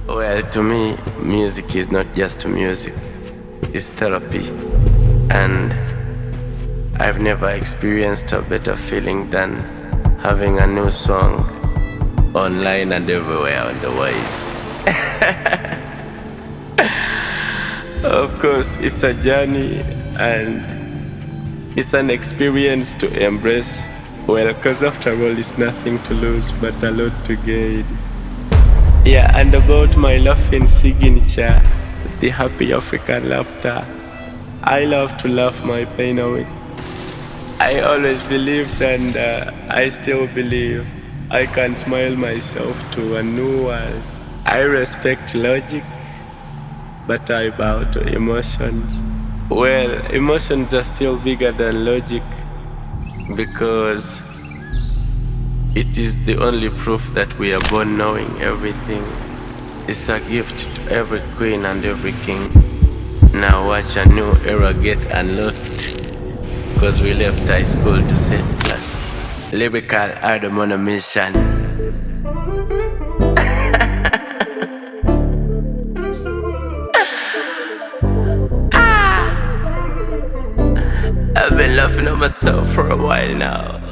Well, to me, music is not just music, it's therapy. And I've never experienced a better feeling than having a new song online and everywhere on the waves. Of course, it's a journey and it's an experience to embrace. Well, cause after all, it's nothing to lose but a lot to gain. Yeah, and about my laughing signature, the happy African laughter. I love to laugh my pain away. I always believed and I still believe I can smile myself to a new world. I respect logic, but I bow to emotions. Well, emotions are still bigger than logic because it is the only proof that we are born knowing everything. It's a gift to every queen and every king. Now watch a new era get unlocked, cause we left high school to set class. Lyrical Adam on a mission. I've been laughing at myself for a while now.